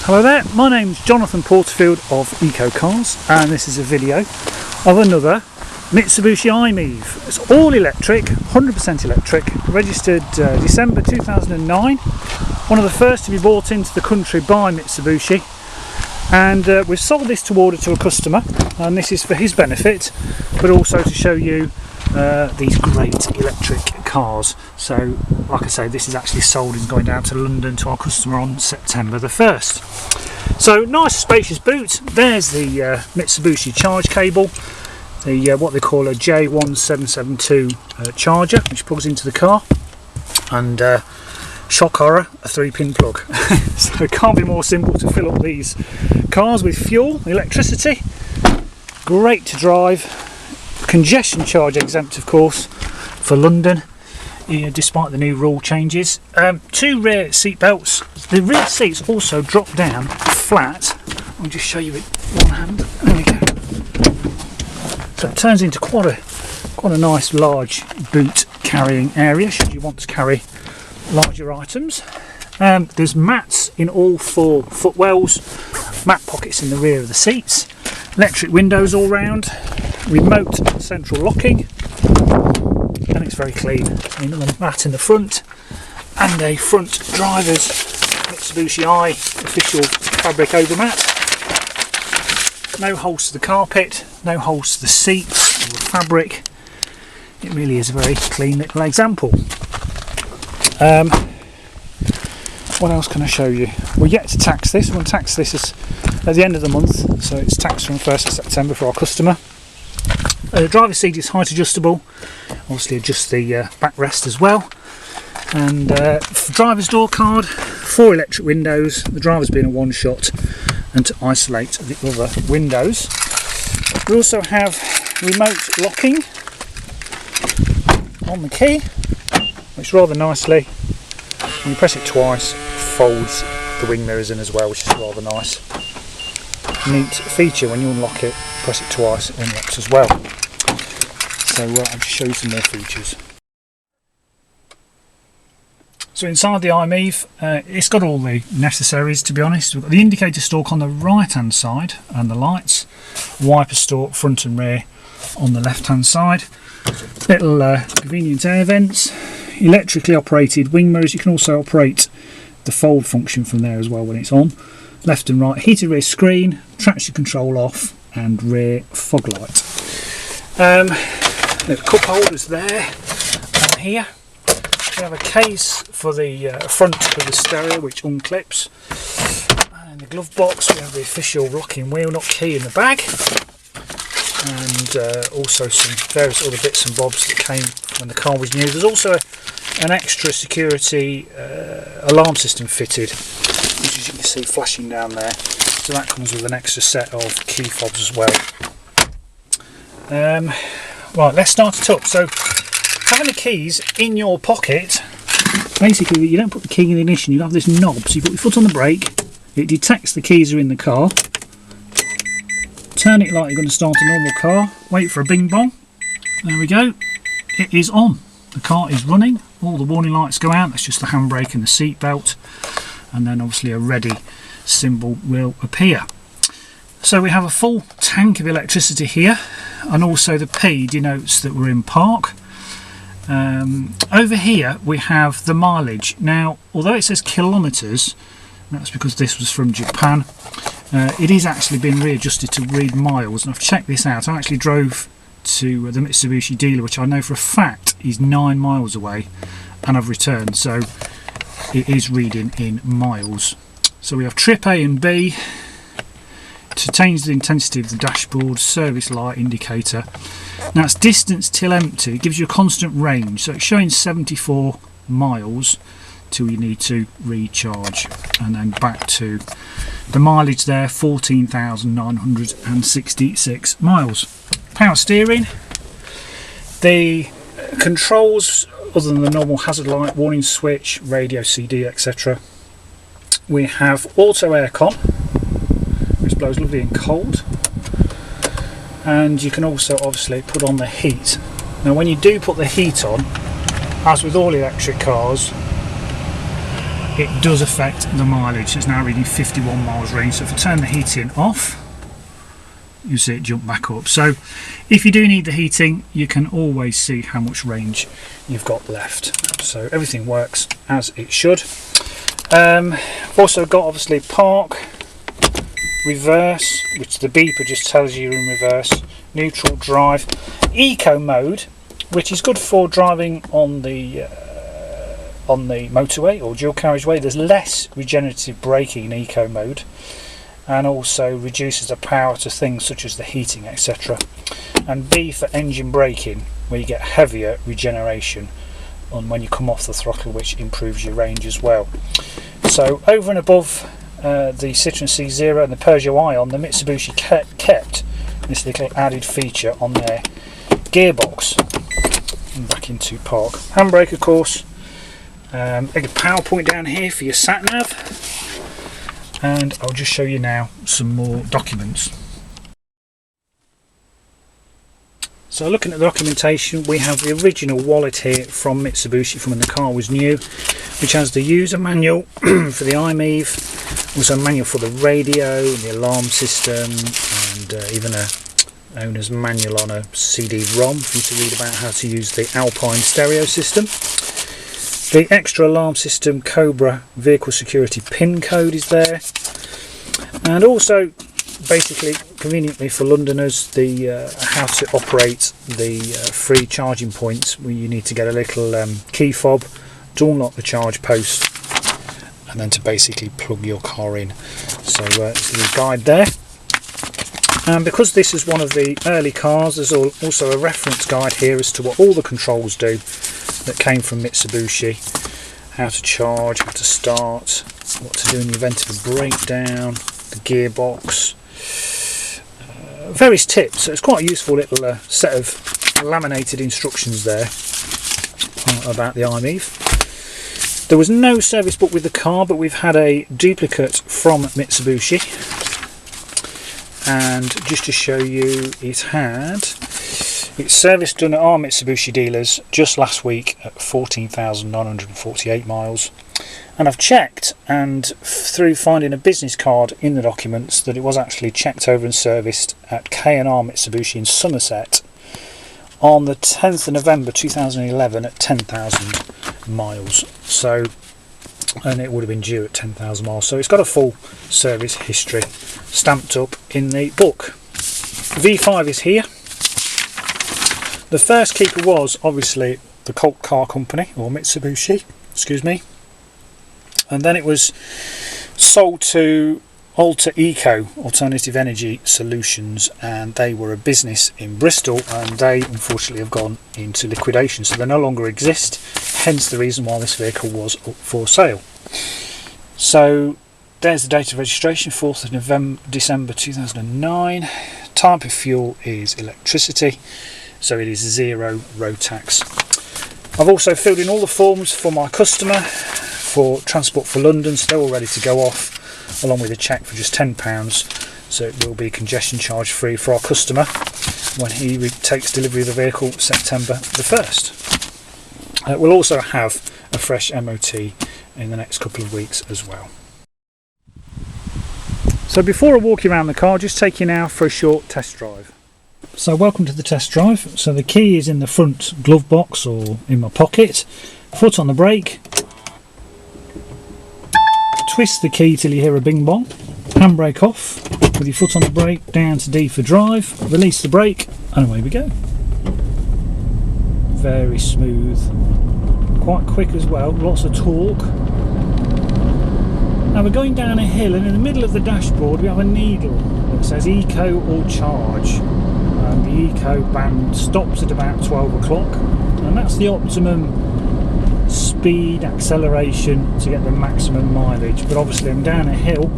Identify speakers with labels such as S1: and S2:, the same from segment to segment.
S1: Hello there, my name's Jonathan Porterfield of Eco Cars, and this is a video of another Mitsubushi I-Miev. It's all electric, 100% electric, registered December 2009, one of the first to be brought into the country by Mitsubushi, and we've sold this to order to a customer, and this is for his benefit, but also to show you these great electric cars. So like I say, this is actually sold and going down to London to our customer on September the 1st. So nice spacious boot. There's the Mitsubushi charge cable, the what they call a J1772 charger, which plugs into the car, and shock horror, a 3-pin plug. So it can't be more simple to fill up these cars with fuel, electricity. Great to drive. Congestion charge exempt, of course, for London, despite the new rule changes. 2 rear seat belts. The rear seats also drop down flat. I'll just show you with one hand. There we go. So it turns into quite a nice large boot carrying area should you want to carry larger items. There's mats in all 4 footwells, mat pockets in the rear of the seats, electric windows all round, remote central locking, and it's very clean. The mat in the front, and a front driver's Mitsubushi I official fabric over mat. No holes to the carpet, no holes to the seats or the fabric. It really is a very clean little example. What else can I show you? We're yet to tax this. We'll tax this at the end of the month, so it's taxed from 1st of September for our customer. The driver's seat is height adjustable, obviously adjust the backrest as well, and driver's door card, 4 electric windows, the driver's being a one shot, and to isolate the other windows. We also have remote locking on the key, which rather nicely, when you press it twice, folds the wing mirrors in as well, which is rather nice. Neat feature. When you unlock it, press it twice, it unlocks as well. So I'll just show you some more features. So inside the I-Miev, it's got all the necessaries, to be honest. We've got the indicator stalk on the right hand side and the lights, wiper stalk front and rear on the left hand side, little convenient air vents, electrically operated wing mirrors. You can also operate the fold function from there as well when it's on. Left and right, heated rear screen, traction control off, and rear fog light. The cup holders there and here. We have a case for the front of the stereo, which unclips. And in the glove box we have the official locking wheel nut key in the bag, and also some various other bits and bobs that came when the car was new. There's also an extra security alarm system fitted, which, as you can see, flashing down there. So that comes with an extra set of key fobs as well. Right, let's start it up. So having the keys in your pocket, basically you don't put the key in the ignition, you have this knob, so you put your foot on the brake, it detects the keys are in the car, turn it like you're going to start a normal car, wait for a bing bong, there we go, it is on. The car is running, all the warning lights go out, that's just the handbrake and the seat belt, and then obviously a ready symbol will appear. So we have a full tank of electricity here, and also the P denotes that we're in park. Over here we have the mileage. Now, although it says kilometres, that's because this was from Japan, it is actually been readjusted to read miles, and I've checked this out. I actually drove to the Mitsubishi dealer, which I know for a fact is 9 miles away, and I've returned, so it is reading in miles. So we have trip A and B to change the intensity of the dashboard, service light indicator. Now it's distance till empty, it gives you a constant range, so it's showing 74 miles till you need to recharge, and then back to the mileage there, 14,966 miles. Power steering, the controls other than the normal hazard light, warning switch, radio, CD, etc. We have auto aircon, which blows lovely and cold, and you can also obviously put on the heat. Now when you do put the heat on, as with all electric cars, it does affect the mileage. It's now reading 51 miles range. So if I turn the heating off, you see it jump back up. So if you do need the heating, you can always see how much range you've got left. So everything works as it should. I've also got obviously park, reverse, which the beeper just tells you you're in reverse, neutral, drive, eco mode, which is good for driving on the motorway or dual carriageway. There's less regenerative braking in eco mode, and also reduces the power to things such as the heating, etc. And B for engine braking, where you get heavier regeneration on when you come off the throttle, which improves your range as well. So over and above the Citroen C0 and the Peugeot Ion, the Mitsubishi kept this little added feature on their gearbox. And back into park. Handbrake, of course. A power point down here for your sat nav, and I'll just show you now some more documents. So looking at the documentation, we have the original wallet here from Mitsubishi from when the car was new, which has the user manual for the I-Miev, also a manual for the radio and the alarm system, and even a owner's manual on a CD-ROM for you to read about how to use the Alpine stereo system. The extra alarm system Cobra vehicle security pin code is there, and also basically conveniently for Londoners the how to operate the free charging points, where you need to get a little key fob to unlock the charge post and then to basically plug your car in. So there's a guide there. And because this is one of the early cars, there's also a reference guide here as to what all the controls do that came from Mitsubishi. How to charge, how to start, what to do in the event of a breakdown, the gearbox, various tips. So it's quite a useful little set of laminated instructions there about the I-Miev. There was no service book with the car, but we've had a duplicate from Mitsubishi. And just to show you, it had its service done at our Mitsubishi dealers just last week at 14,948 miles. And I've checked, and through finding a business card in the documents, that it was actually checked over and serviced at K&R Mitsubishi in Somerset on the 10th of November 2011 at 10,000 miles. So, and it would have been due at 10,000 miles. So it's got a full service history stamped up in the book. V5 is here. The first keeper was obviously the Colt Car Company, or Mitsubishi, excuse me, and then it was sold to Alter Eco, Alternative Energy Solutions, and they were a business in Bristol, and they unfortunately have gone into liquidation, so they no longer exist, hence the reason why this vehicle was up for sale. So there's the date of registration, 4th of December 2009. Type of fuel is electricity, so it is 0 road tax. I've also filled in all the forms for my customer for Transport for London, so they're all ready to go off, along with a cheque for just £10, so it will be congestion charge free for our customer when he takes delivery of the vehicle September the 1st. We'll also have a fresh MOT in the next couple of weeks as well. So before I walk you around the car, I'll just take you now for a short test drive. So welcome to the test drive. So the key is in the front glove box or in my pocket. Foot on the brake. Twist the key till you hear a bing bong. Handbrake off. With your foot on the brake, down to D for drive. Release the brake and away we go. Very smooth. Quite quick as well, lots of torque. Now we're going down a hill, and in the middle of the dashboard we have a needle that says Eco or Charge. And the Eco band stops at about 12 o'clock, and that's the optimum speed acceleration to get the maximum mileage. But obviously I'm down a hill,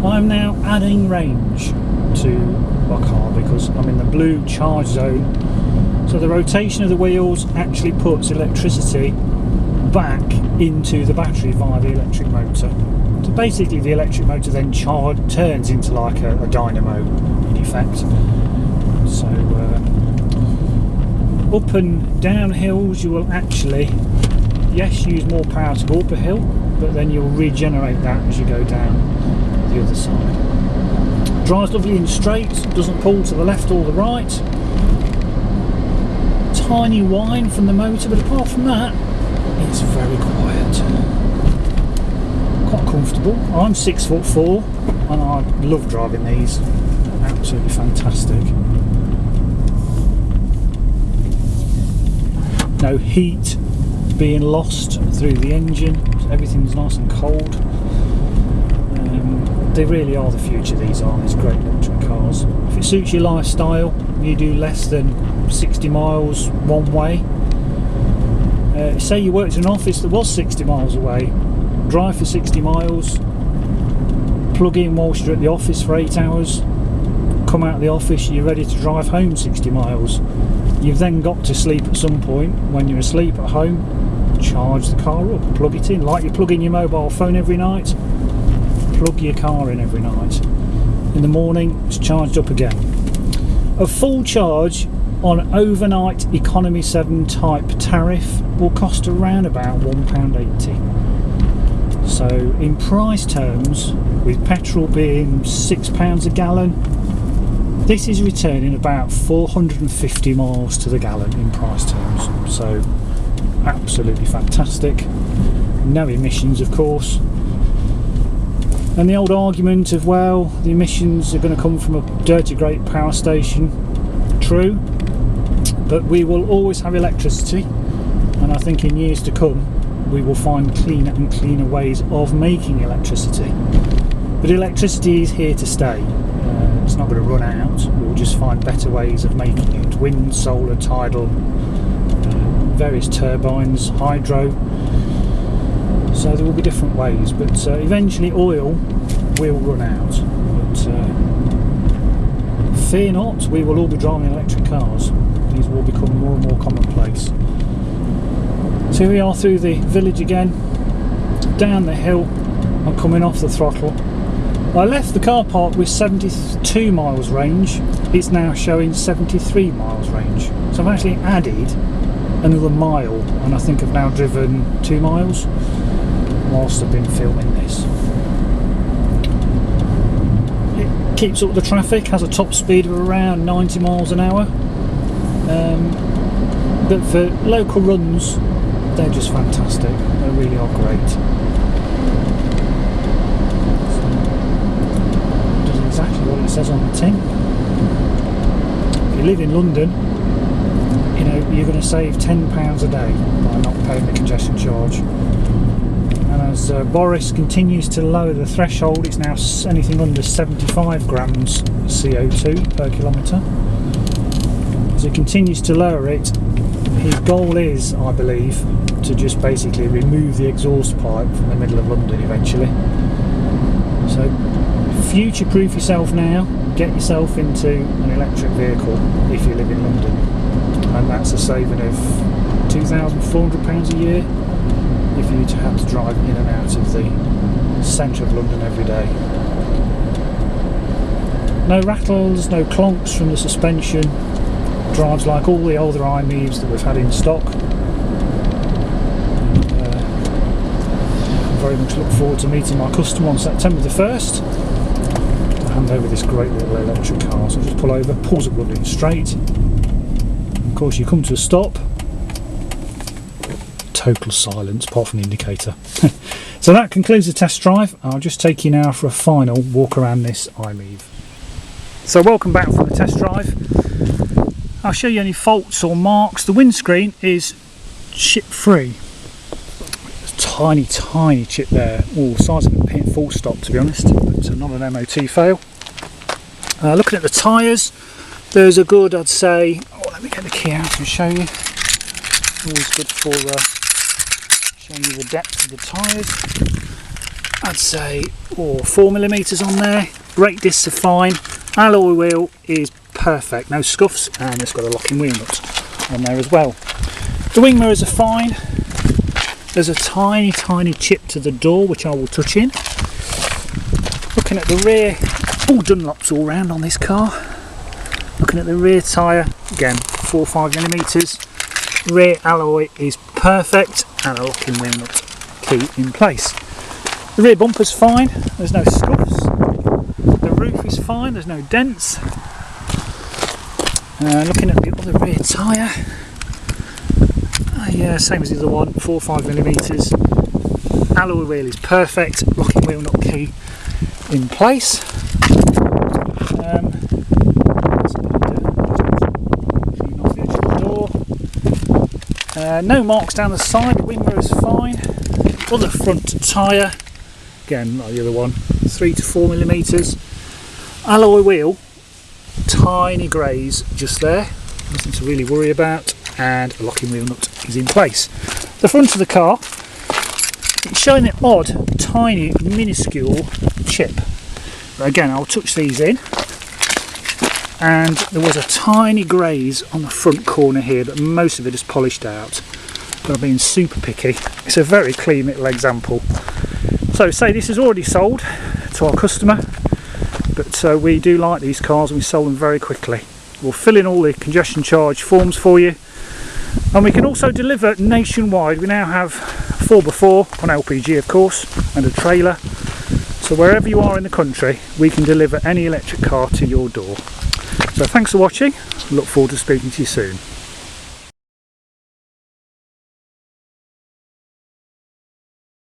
S1: I'm now adding range to my car because I'm in the blue charge zone. So the rotation of the wheels actually puts electricity back into the battery via the electric motor. So basically the electric motor then turns into like a dynamo in effect. So up and down hills you will actually, yes, use more power to go up a hill, but then you'll regenerate that as you go down the other side. Drives lovely and straight, doesn't pull to the left or the right. Tiny whine from the motor, but apart from that, it's very quiet. Quite comfortable. I'm 6'4" and I love driving these. Absolutely fantastic. No heat being lost through the engine, so everything's nice and cold. They really are the future, these great electric cars. If it suits your lifestyle, you do less than 60 miles one way. Say you worked in an office that was 60 miles away, drive for 60 miles, plug in whilst you're at the office for 8 hours, come out of the office, you're ready to drive home 60 miles. You've then got to sleep at some point. When you're asleep at home, charge the car up, plug it in, like you plug in your mobile phone every night. Plug your car in every night. In the morning, it's charged up again. A full charge on overnight Economy 7 type tariff will cost around about £1.80. So in price terms, with petrol being £6 a gallon, this is returning about 450 miles to the gallon in price terms. So absolutely fantastic. No emissions, of course. And the old argument of, well, the emissions are going to come from a dirty great power station, true, but we will always have electricity, and I think in years to come we will find cleaner and cleaner ways of making electricity. But electricity is here to stay. It's not going to run out. We'll just find better ways of making it. Wind, solar, tidal, various turbines, hydro. So there will be different ways, but eventually oil will run out. But fear not, we will all be driving electric cars. These will become more and more commonplace. So here we are through the village again, down the hill. I'm coming off the throttle. I left the car park with 72 miles range. It's now showing 73 miles range. So I've actually added another mile, and I think I've now driven 2 miles whilst I've been filming this. It keeps up the traffic, has a top speed of around 90 miles an hour. But for local runs, they're just fantastic. They really are great. So, it does exactly what it says on the tin. If you live in London, you know you're going to save £10 a day by not paying the congestion charge. And as Boris continues to lower the threshold, it's now anything under 75 grams CO2 per kilometre. As he continues to lower it, his goal is, I believe, to just basically remove the exhaust pipe from the middle of London eventually. So future-proof yourself now, get yourself into an electric vehicle if you live in London, and that's a saving of £2,400 a year if you have to drive in and out of the centre of London every day. No rattles, no clonks from the suspension. Drives like all the older I-Mievs that we've had in stock. I very much look forward to meeting my customer on September the 1st to hand over this great little electric car. So just pull over, pulls up lovely and straight. Of course you come to a stop, total silence apart from the indicator. So that concludes the test drive. I'll just take you now for a final walk around this I-Miev. So welcome back from the test drive. I'll show you any faults or marks. The windscreen is chip free. There's a tiny chip there, the size of a pin full stop to be honest, but not an MOT fail. Looking at the tyres, there's a good, I'd say, let me get the key out and show you. Always good for showing you the depth of the tyres. I'd say 4mm on there. Brake discs are fine. Alloy wheel is perfect, no scuffs, and it's got a locking wheel nut on there as well. The wing mirrors are fine. There's a tiny chip to the door which I will touch in. Looking at the rear, Dunlops all round on this car. Looking at the rear tyre, again 4 or 5mm. Rear alloy is perfect, and a locking wheel nut key in place. The rear bumper's fine, there's no scuffs. The roof is fine, there's no dents. Looking at the other rear tyre, yeah, same as the other one, 4 or 5mm. Alloy wheel is perfect, locking wheel nut key in place. Clean off the edge of the door. No marks down the side, the wing mirror's fine. Other front tyre, again like the other one, 3 to 4mm. Alloy wheel, tiny graze just there, nothing to really worry about, and a locking wheel nut is in place. The front of the car, it's showing an odd, tiny, minuscule chip. But again, I'll touch these in, and there was a tiny graze on the front corner here, but most of it is polished out. But I'm being super picky. It's a very clean little example. So say this is already sold to our customer, but we do like these cars and we sell them very quickly. We'll fill in all the congestion charge forms for you, and we can also deliver nationwide. We now have 4x4 on LPG, of course, and a trailer. So wherever you are in the country, we can deliver any electric car to your door. So thanks for watching. Look forward to speaking to you soon.